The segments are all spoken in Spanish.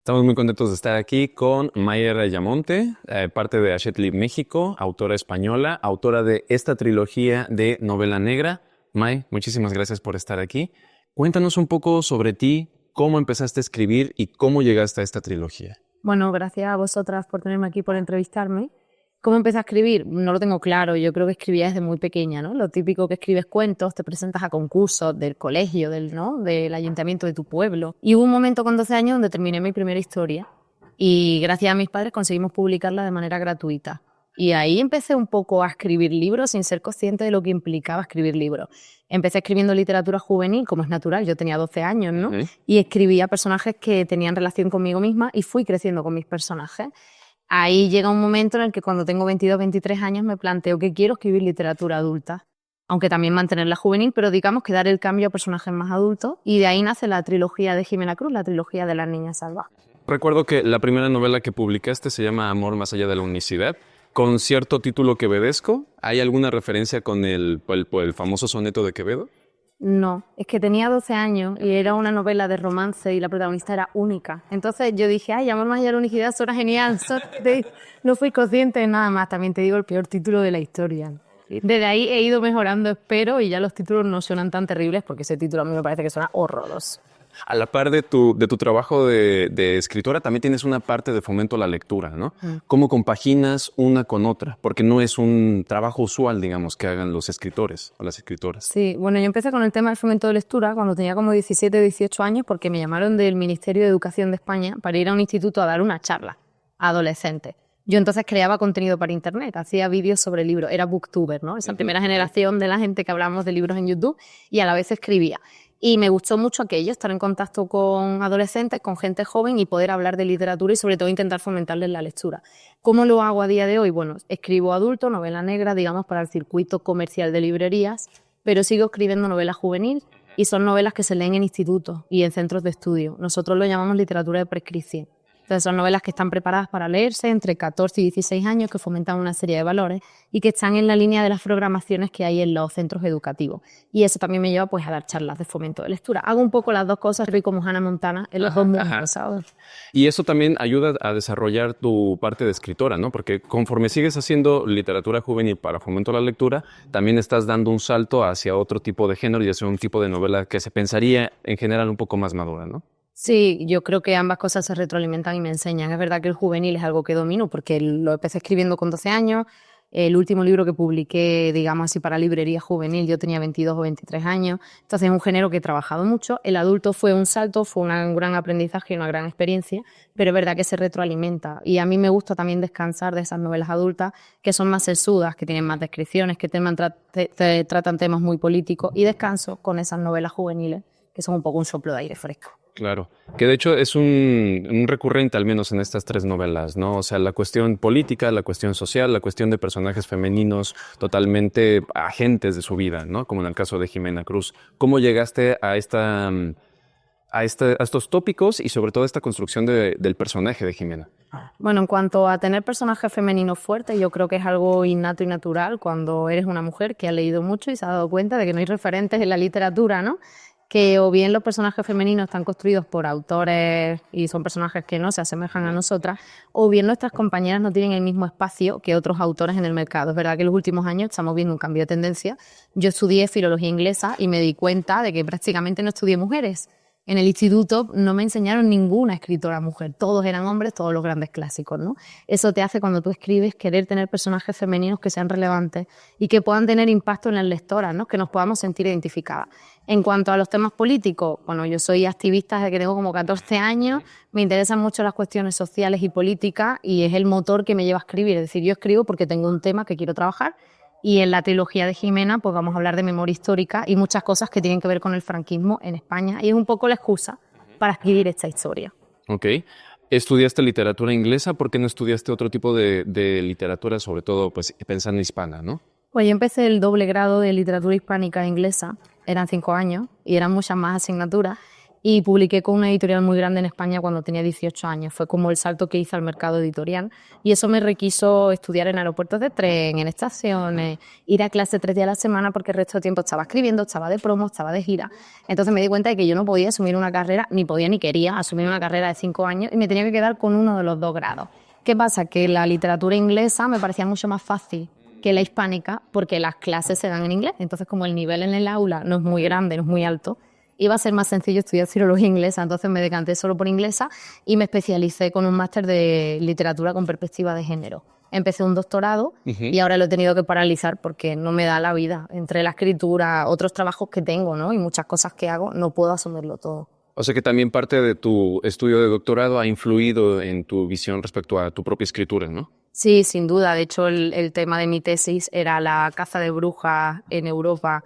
Estamos muy contentos de estar aquí con Mayer Ayamonte, parte de Hachette Livre México, autora española, autora de esta trilogía de novela negra. May, muchísimas gracias por estar aquí. Cuéntanos un poco sobre ti, cómo empezaste a escribir y cómo llegaste a esta trilogía. Bueno, gracias a vosotras por tenerme aquí, por entrevistarme. ¿Cómo empecé a escribir? No lo tengo claro, yo creo que escribía desde muy pequeña, ¿no? Lo típico que escribes cuentos, te presentas a concursos del colegio, ¿no? Del ayuntamiento de tu pueblo. Y hubo un momento con 12 años donde terminé mi primera historia y gracias a mis padres conseguimos publicarla de manera gratuita. Y ahí empecé un poco a escribir libros sin ser consciente de lo que implicaba escribir libros. Empecé escribiendo literatura juvenil, como es natural, yo tenía 12 años, ¿no? Y escribía personajes que tenían relación conmigo misma y fui creciendo con mis personajes. Ahí llega un momento en el que cuando tengo 22, 23 años me planteo que quiero escribir literatura adulta, aunque también mantenerla juvenil, pero digamos que dar el cambio a personajes más adultos, y de ahí nace la trilogía de Ximena Cruz, la trilogía de las niñas salvajes. Recuerdo que la primera novela que publicaste se llama Amor más allá de la unicidad, con cierto título quevedesco. ¿Hay alguna referencia con el famoso soneto de Quevedo? No, es que tenía 12 años y era una novela de romance y la protagonista era única. Entonces yo dije, ay, Amor más allá de la unicidad suena genial. No fui consciente de nada más, también te digo el peor título de la historia. Desde ahí he ido mejorando, espero, y ya los títulos no suenan tan terribles porque ese título a mí me parece que suena horroroso. A la par de tu trabajo de escritora, también tienes una parte de fomento a la lectura, ¿no? ¿Cómo compaginas una con otra? Porque no es un trabajo usual, digamos, que hagan los escritores o las escritoras. Sí, bueno, yo empecé con el tema del fomento de lectura cuando tenía como 17, 18 años porque me llamaron del Ministerio de Educación de España para ir a un instituto a dar una charla a adolescentes. Yo entonces creaba contenido para internet, hacía vídeos sobre libros, era booktuber, ¿no? Esa primera generación de la gente que hablamos de libros en YouTube, y a la vez escribía. Y me gustó mucho aquello, estar en contacto con adolescentes, con gente joven y poder hablar de literatura y sobre todo intentar fomentarles la lectura. ¿Cómo lo hago a día de hoy? Bueno, escribo adulto, novela negra, digamos, para el circuito comercial de librerías, pero sigo escribiendo novela juvenil y son novelas que se leen en institutos y en centros de estudio. Nosotros lo llamamos literatura de prescripción. Entonces son novelas que están preparadas para leerse entre 14 y 16 años, que fomentan una serie de valores y que están en la línea de las programaciones que hay en los centros educativos. Y eso también me lleva pues a dar charlas de fomento de lectura. Hago un poco las dos cosas, soy como Hannah Montana en los dos mundos, ¿sabes? Y eso también ayuda a desarrollar tu parte de escritora, ¿no? Porque conforme sigues haciendo literatura juvenil para fomento a la lectura, también estás dando un salto hacia otro tipo de género y hacia un tipo de novela que se pensaría en general un poco más madura, ¿no? Sí, yo creo que ambas cosas se retroalimentan y me enseñan. Es verdad que el juvenil es algo que domino porque lo empecé escribiendo con 12 años. El último libro que publiqué, digamos así, para librería juvenil, yo tenía 22 o 23 años. Entonces es un género que he trabajado mucho. El adulto fue un salto, fue un gran aprendizaje y una gran experiencia, pero es verdad que se retroalimenta. Y a mí me gusta también descansar de esas novelas adultas que son más sesudas, que tienen más descripciones, que tratan temas muy políticos, y descanso con esas novelas juveniles que son un poco un soplo de aire fresco. Claro, que de hecho es un recurrente al menos en estas tres novelas, ¿no? O sea, la cuestión política, la cuestión social, la cuestión de personajes femeninos totalmente agentes de su vida, ¿no? Como en el caso de Ximena Cruz. ¿Cómo llegaste a estos tópicos y sobre todo a esta construcción del personaje de Ximena? Bueno, en cuanto a tener personajes femeninos fuertes, yo creo que es algo innato y natural cuando eres una mujer que ha leído mucho y se ha dado cuenta de que no hay referentes en la literatura, ¿no? Que o bien los personajes femeninos están construidos por autores y son personajes que no se asemejan a nosotras, o bien nuestras compañeras no tienen el mismo espacio que otros autores en el mercado. Es verdad que en los últimos años estamos viendo un cambio de tendencia. Yo estudié filología inglesa y me di cuenta de que prácticamente no estudié mujeres. En el instituto no me enseñaron ninguna escritora mujer, todos eran hombres, todos los grandes clásicos, ¿no? Eso te hace, cuando tú escribes, querer tener personajes femeninos que sean relevantes y que puedan tener impacto en las lectoras, ¿no? Que nos podamos sentir identificadas. En cuanto a los temas políticos, bueno, yo soy activista desde que tengo como 14 años, me interesan mucho las cuestiones sociales y políticas y es el motor que me lleva a escribir. Es decir, yo escribo porque tengo un tema que quiero trabajar. Y en la trilogía de Ximena pues vamos a hablar de memoria histórica y muchas cosas que tienen que ver con el franquismo en España. Y es un poco la excusa para escribir esta historia. Ok. ¿Estudiaste literatura inglesa? ¿Por qué no estudiaste otro tipo de literatura, sobre todo pues pensando en hispana, ¿no? Pues yo empecé el doble grado de literatura hispánica e inglesa, eran 5 años y eran muchas más asignaturas. y publiqué con una editorial muy grande en España cuando tenía 18 años. Fue como el salto que hice al mercado editorial y eso me requiso estudiar en aeropuertos de tren, en estaciones, ir a clase 3 días a la semana porque el resto del tiempo estaba escribiendo, estaba de promo, estaba de gira. Entonces me di cuenta de que yo no podía asumir una carrera, ni podía ni quería asumir una carrera de 5 años y me tenía que quedar con uno de los 2 grados. ¿Qué pasa? Que la literatura inglesa me parecía mucho más fácil que la hispánica porque las clases se dan en inglés. Entonces, como el nivel en el aula no es muy grande, no es muy alto, iba a ser más sencillo estudiar filología inglesa. Entonces me decanté solo por inglesa y me especialicé con un máster de literatura con perspectiva de género. Empecé un doctorado y ahora lo he tenido que paralizar porque no me da la vida. Entre la escritura, otros trabajos que tengo, ¿no? Y muchas cosas que hago, no puedo asumirlo todo. O sea que también parte de tu estudio de doctorado ha influido en tu visión respecto a tu propia escritura, ¿no? Sí, sin duda. De hecho, el tema de mi tesis era la caza de brujas en Europa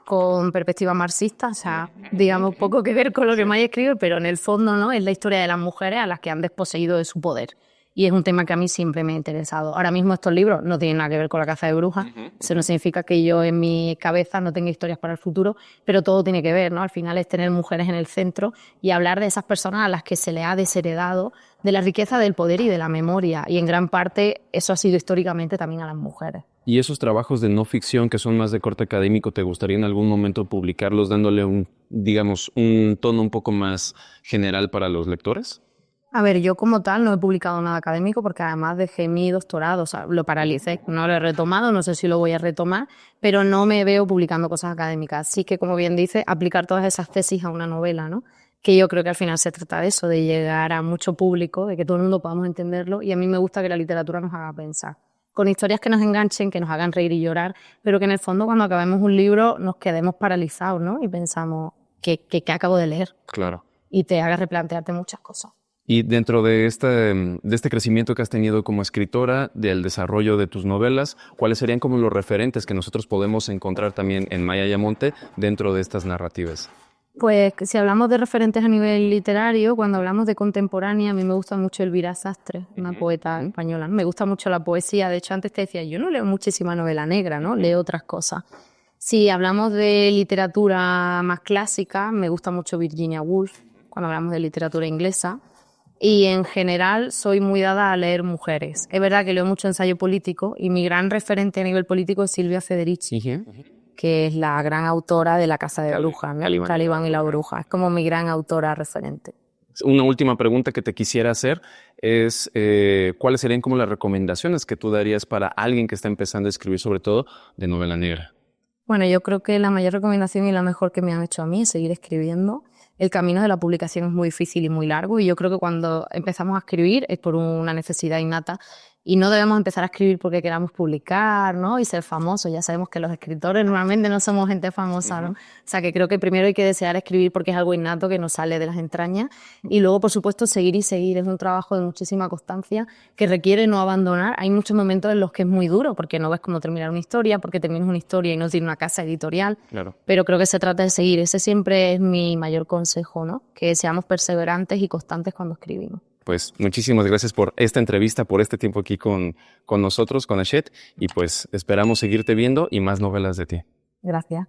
con perspectiva marxista, o sea, digamos, poco que ver con lo que me haya escrito, pero en el fondo, ¿no? Es la historia de las mujeres a las que han desposeído de su poder. Y es un tema que a mí siempre me ha interesado. Ahora mismo estos libros no tienen nada que ver con la caza de brujas. Eso no significa que yo en mi cabeza no tenga historias para el futuro, pero todo tiene que ver, ¿no? Al final es tener mujeres en el centro y hablar de esas personas a las que se le ha desheredado de la riqueza del poder y de la memoria. Y en gran parte eso ha sido históricamente también a las mujeres. ¿Y esos trabajos de no ficción que son más de corte académico, te gustaría en algún momento publicarlos dándole un, digamos, un tono un poco más general para los lectores? A ver, yo como tal no he publicado nada académico porque además dejé mi doctorado, o sea, lo paralicé, no lo he retomado, no sé si lo voy a retomar, pero no me veo publicando cosas académicas. Sí que, como bien dice, aplicar todas esas tesis a una novela, ¿no? Que yo creo que al final se trata de eso, de llegar a mucho público, de que todo el mundo podamos entenderlo, y a mí me gusta que la literatura nos haga pensar. Con historias que nos enganchen, que nos hagan reír y llorar, pero que en el fondo cuando acabemos un libro nos quedemos paralizados, ¿no? Y pensamos, ¿qué acabo de leer? Claro. Y te haga replantearte muchas cosas. Y dentro de este crecimiento que has tenido como escritora, del desarrollo de tus novelas, ¿cuáles serían como los referentes que nosotros podemos encontrar también en Maya Ayamonte dentro de estas narrativas? Pues si hablamos de referentes a nivel literario, cuando hablamos de contemporánea, a mí me gusta mucho Elvira Sastre, una poeta española, ¿no? Me gusta mucho la poesía. De hecho, antes te decía, yo no leo muchísima novela negra, ¿no? Leo otras cosas. Si hablamos de literatura más clásica, me gusta mucho Virginia Woolf, cuando hablamos de literatura inglesa. Y en general soy muy dada a leer mujeres. Es verdad que leo mucho ensayo político y mi gran referente a nivel político es Silvia Federici, que es la gran autora de La Casa de Brujas, ¿no? Calibán y la Bruja. Es como mi gran autora referente. Una última pregunta que te quisiera hacer es ¿cuáles serían como las recomendaciones que tú darías para alguien que está empezando a escribir, sobre todo de novela negra? Bueno, yo creo que la mayor recomendación y la mejor que me han hecho a mí es seguir escribiendo. El camino de la publicación es muy difícil y muy largo y yo creo que cuando empezamos a escribir es por una necesidad innata y no debemos empezar a escribir porque queramos publicar, ¿no? Y ser famosos. Ya sabemos que los escritores normalmente no somos gente famosa, ¿no? O sea, que creo que primero hay que desear escribir porque es algo innato que nos sale de las entrañas y luego, por supuesto, seguir y seguir. Es un trabajo de muchísima constancia que requiere no abandonar. Hay muchos momentos en los que es muy duro porque no ves cómo terminar una historia, porque terminas una historia y no tiene una casa editorial. Claro. Pero creo que se trata de seguir. Ese siempre es mi mayor consejo, ¿no? Que seamos perseverantes y constantes cuando escribimos. Pues muchísimas gracias por esta entrevista, por este tiempo aquí con nosotros, con Hachette, y pues esperamos seguirte viendo y más novelas de ti. Gracias.